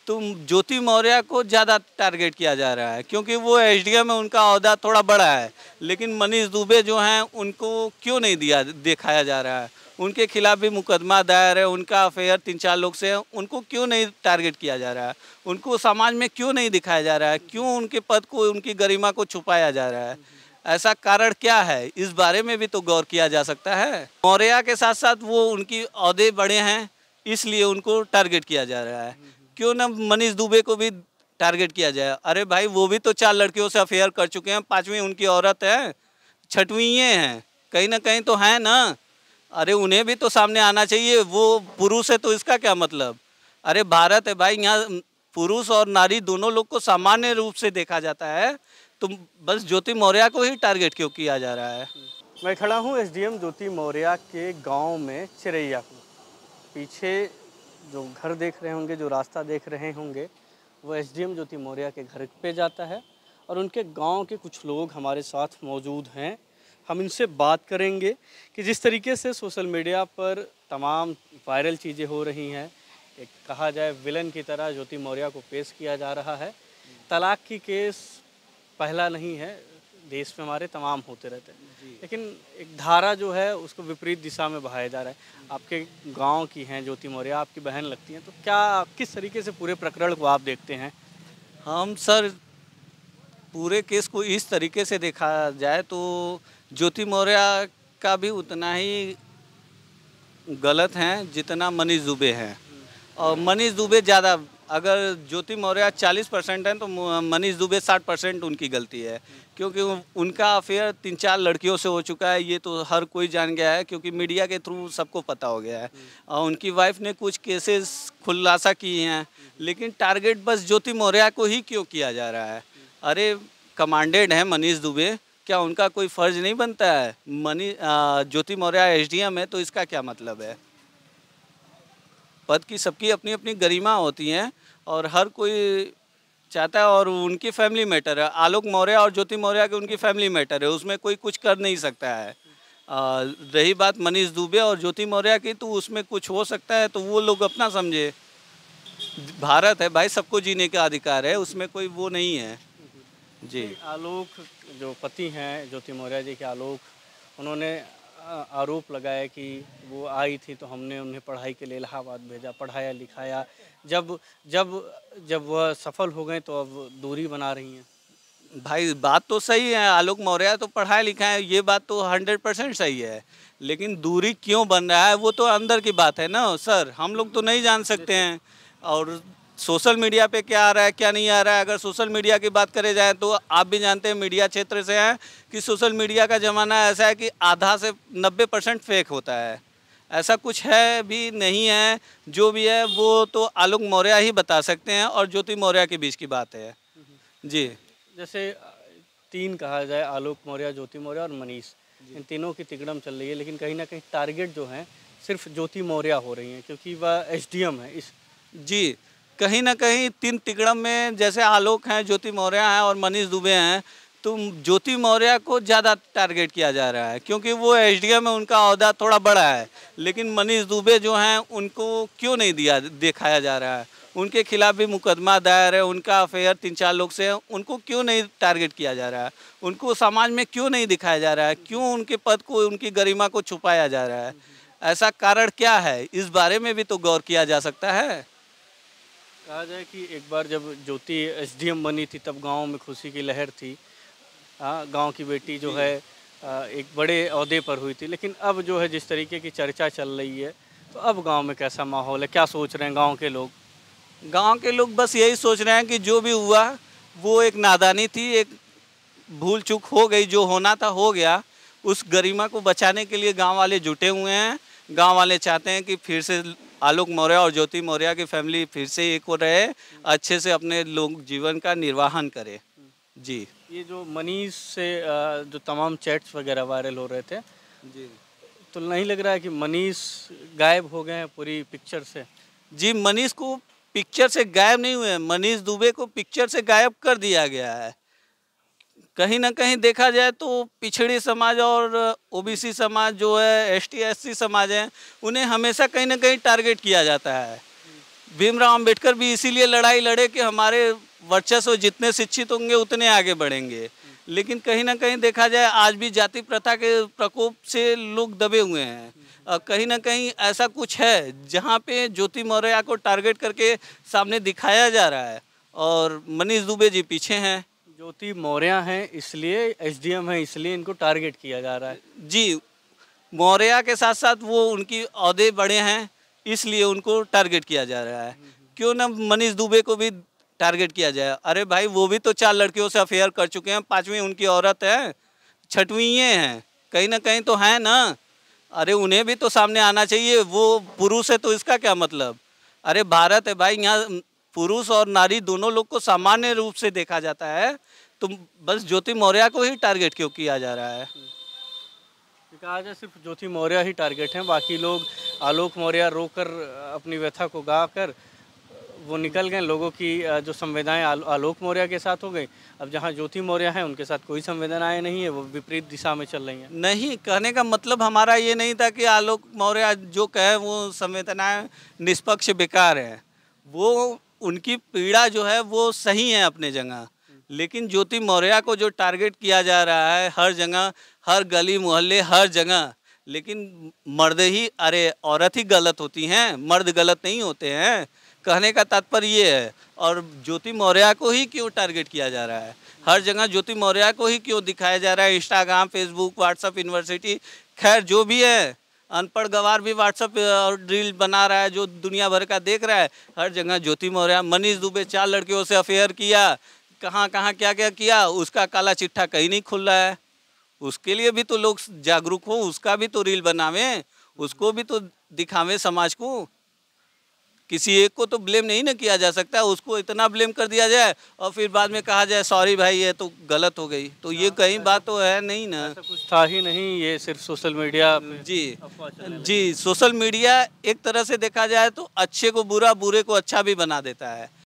तो ज्योति मौर्य को ज़्यादा टारगेट किया जा रहा है क्योंकि वो एसडीएम में उनका ओहदा थोड़ा बड़ा है। लेकिन मनीष दुबे जो हैं उनको क्यों नहीं दिखाया जा रहा है? उनके खिलाफ भी मुकदमा दायर है, उनका अफेयर 3-4 लोग से है, उनको क्यों नहीं टारगेट किया जा रहा है? उनको समाज में क्यों नहीं दिखाया जा रहा है? क्यों उनके पद को, उनकी गरिमा को छुपाया जा रहा है? ऐसा कारण क्या है? इस बारे में भी तो गौर किया जा सकता है। मौर्य के साथ साथ वो उनकी ओहदे बड़े हैं, इसलिए उनको टारगेट किया जा रहा है। क्यों ना मनीष दुबे को भी टारगेट किया जाए? अरे भाई, वो भी तो 4 लड़कियों से अफेयर कर चुके हैं, 5वीं उनकी औरत है, 6वीं ये हैं, कहीं ना कहीं तो है ना। अरे उन्हें भी तो सामने आना चाहिए। वो पुरुष है तो इसका क्या मतलब? अरे भारत है भाई, यहाँ पुरुष और नारी दोनों लोग को सामान्य रूप से देखा जाता है, तो बस ज्योति मौर्य को ही टारगेट क्यों किया जा रहा है? मैं खड़ा हूँ एसडीएम ज्योति मौर्य के गांव में चिरैया को। पीछे जो घर देख रहे होंगे, जो रास्ता देख रहे होंगे, वो एसडीएम ज्योति मौर्य के घर पे जाता है और उनके गांव के कुछ लोग हमारे साथ मौजूद हैं। हम इनसे बात करेंगे कि जिस तरीके से सोशल मीडिया पर तमाम वायरल चीज़ें हो रही हैं, एक कहा जाए विलन की तरह ज्योति मौर्य को पेश किया जा रहा है। तलाक की केस पहला नहीं है, देश में हमारे तमाम होते रहते हैं, लेकिन एक धारा जो है उसको विपरीत दिशा में बहाया जा रहा है। आपके गांव की हैं ज्योति मौर्य, आपकी बहन लगती हैं, तो क्या किस तरीके से पूरे प्रकरण को आप देखते हैं? हम सर पूरे केस को इस तरीके से देखा जाए तो ज्योति मौर्य का भी उतना ही गलत है जितना मनीष दुबे हैं। और मनीष दुबे ज़्यादा, अगर ज्योति मौर्य 40% है तो मनीष दुबे 60% उनकी गलती है, क्योंकि उनका अफेयर 3-4 लड़कियों से हो चुका है। ये तो हर कोई जान गया है, क्योंकि मीडिया के थ्रू सबको पता हो गया है। और उनकी वाइफ ने कुछ केसेस खुलासा किए हैं, लेकिन टारगेट बस ज्योति मौर्य को ही क्यों किया जा रहा है? अरे कमांडेड है मनीष दुबे, क्या उनका कोई फ़र्ज नहीं बनता है? ज्योति मौर्य एसडीएम है तो इसका क्या मतलब है? पद की सबकी अपनी अपनी गरिमा होती हैं और हर कोई चाहता है, और उनकी फैमिली मैटर है। आलोक मौर्य और ज्योति मौर्य की उनकी फैमिली मैटर है, उसमें कोई कुछ कर नहीं सकता है। रही बात मनीष दुबे और ज्योति मौर्य की, तो उसमें कुछ हो सकता है तो वो लोग अपना समझे। भारत है भाई, सबको जीने का अधिकार है, उसमें कोई वो नहीं है जी। आलोक जो पति हैं ज्योति मौर्य जी के, आलोक, उन्होंने आरोप लगाया कि वो आई थी तो हमने उन्हें पढ़ाई के लिए इलाहाबाद भेजा, पढ़ाया लिखाया, जब जब जब वह सफल हो गए तो अब दूरी बना रही हैं। भाई बात तो सही है, आलोक मौर्य तो पढ़ाया लिखा है, ये बात तो 100% सही है, लेकिन दूरी क्यों बन रहा है वो तो अंदर की बात है ना सर, हम लोग तो नहीं जान सकते हैं। और सोशल मीडिया पे क्या आ रहा है क्या नहीं आ रहा है, अगर सोशल मीडिया की बात करे जाए तो आप भी जानते हैं, मीडिया क्षेत्र से हैं, कि सोशल मीडिया का ज़माना ऐसा है कि आधा से 90% फेक होता है। ऐसा कुछ है भी नहीं है, जो भी है वो तो आलोक मौर्य ही बता सकते हैं, और ज्योति मौर्य के बीच की बात है जी। जैसे 3 कहा जाए, आलोक मौर्य, ज्योति मौर्य और मनीष, इन तीनों की तिकड़म चल रही है, लेकिन कहीं ना कहीं टारगेट जो है सिर्फ ज्योति मौर्य हो रही हैं, क्योंकि वह एसडीएम है इस। जी, कहीं ना कहीं 3 तिकड़म में जैसे आलोक हैं, ज्योति मौर्य हैं और मनीष दुबे हैं, तो ज्योति मौर्य को ज़्यादा टारगेट किया जा रहा है क्योंकि वो एसडीएम में उनका ओहदा थोड़ा बड़ा है। लेकिन मनीष दुबे जो हैं उनको क्यों नहीं दिखाया जा रहा है? उनके खिलाफ भी मुकदमा दायर है, उनका अफेयर 3-4 लोग से है, उनको क्यों नहीं टारगेट किया जा रहा है? उनको समाज में क्यों नहीं दिखाया जा रहा है? क्यों उनके पद को, उनकी गरिमा को छुपाया जा रहा है? ऐसा कारण क्या है? इस बारे में भी तो गौर किया जा सकता है। कहा जाए कि एक बार जब ज्योति एसडीएम बनी थी तब गांव में खुशी की लहर थी। गांव की बेटी जो है एक बड़े ओहदे पर हुई थी, लेकिन अब जो है जिस तरीके की चर्चा चल रही है, तो अब गांव में कैसा माहौल है, क्या सोच रहे हैं गांव के लोग? गांव के लोग बस यही सोच रहे हैं कि जो भी हुआ वो एक नादानी थी, एक भूल चूक हो गई, जो होना था हो गया। उस गरिमा को बचाने के लिए गांव वाले जुटे हुए हैं। गांव वाले चाहते हैं कि फिर से आलोक मौर्य और ज्योति मौर्य की फैमिली फिर से एक हो रहे, अच्छे से अपने लोग जीवन का निर्वाहन करे जी। ये जो मनीष से जो तमाम चैट्स वगैरह वायरल हो रहे थे जी, तो नहीं लग रहा है कि मनीष गायब हो गए हैं पूरी पिक्चर से? जी मनीष को पिक्चर से गायब नहीं हुए, मनीष दुबे को पिक्चर से गायब कर दिया गया है। कहीं ना कहीं देखा जाए तो पिछड़ी समाज और ओबीसी समाज जो है, एसटी एससी समाज है, उन्हें हमेशा कहीं ना कहीं टारगेट किया जाता है। भीमराव अंबेडकर भी इसीलिए लड़ाई लड़े कि हमारे वर्चस्व जितने शिक्षित होंगे उतने आगे बढ़ेंगे। लेकिन कहीं ना कहीं देखा जाए आज भी जाति प्रथा के प्रकोप से लोग दबे हुए हैं। कहीं ना कहीं ऐसा कुछ है जहाँ पे ज्योति मौर्य को टारगेट करके सामने दिखाया जा रहा है और मनीष दुबे जी पीछे हैं। ज्योति मौर्य हैं इसलिए, एसडीएम है इसलिए इनको टारगेट किया जा रहा है। जी, मौर्य के साथ साथ वो उनकी ओहदे बड़े हैं इसलिए उनको टारगेट किया जा रहा है। क्यों ना मनीष दुबे को भी टारगेट किया जाए। अरे भाई वो भी तो 4 लड़कियों से अफेयर कर चुके हैं, 5वीं उनकी औरत है, 6वीं ये हैं, कहीं ना कहीं तो है ना। अरे उन्हें भी तो सामने आना चाहिए। वो पुरुष है तो इसका क्या मतलब। अरे भारत है भाई, यहाँ पुरुष और नारी दोनों लोग को सामान्य रूप से देखा जाता है, तो बस ज्योति मौर्य को ही टारगेट क्यों किया जा रहा है। कहा जाए सिर्फ ज्योति मौर्य ही टारगेट हैं, बाकी लोग आलोक मौर्य रोकर अपनी व्यथा को गा कर वो निकल गए। लोगों की जो संवेदनाएं आलोक मौर्य के साथ हो गई। अब जहां ज्योति मौर्य हैं उनके साथ कोई संवेदनाएं नहीं है, वो विपरीत दिशा में चल रही हैं। नहीं, कहने का मतलब हमारा ये नहीं था कि आलोक मौर्य जो कहे वो संवेदनाएं निष्पक्ष बेकार है। वो उनकी पीड़ा जो है वो सही है अपने जगह, लेकिन ज्योति मौर्य को जो टारगेट किया जा रहा है हर जगह, हर गली मोहल्ले हर जगह, लेकिन मर्द ही, अरे औरत ही गलत होती हैं, मर्द गलत नहीं होते हैं। कहने का तात्पर्य ये है। और ज्योति मौर्य को ही क्यों टारगेट किया जा रहा है हर जगह, ज्योति मौर्य को ही क्यों दिखाया जा रहा है। इंस्टाग्राम, फेसबुक, व्हाट्सअप यूनिवर्सिटी, खैर जो भी है, अनपढ़ गवार भी व्हाट्सअप और रील बना रहा है जो दुनिया भर का देख रहा है। हर जगह ज्योति मौर्य। मनीष दुबे 4 लड़कियों से अफेयर किया, कहाँ कहाँ क्या क्या किया, उसका काला चिट्ठा कहीं नहीं खुल रहा है। उसके लिए भी तो लोग जागरूक हो, उसका भी तो रील बनावें, उसको भी तो दिखावें समाज को। किसी एक को तो ब्लेम नहीं ना किया जा सकता, उसको इतना ब्लेम कर दिया जाए और फिर बाद में कहा जाए सॉरी भाई ये तो गलत हो गई, तो ये कहीं बात तो है नहीं ना। ऐसा कुछ था ही नहीं, ये सिर्फ सोशल मीडिया जी, सोशल मीडिया एक तरह से देखा जाए तो अच्छे को बुरा, बुरे को अच्छा भी बना देता है।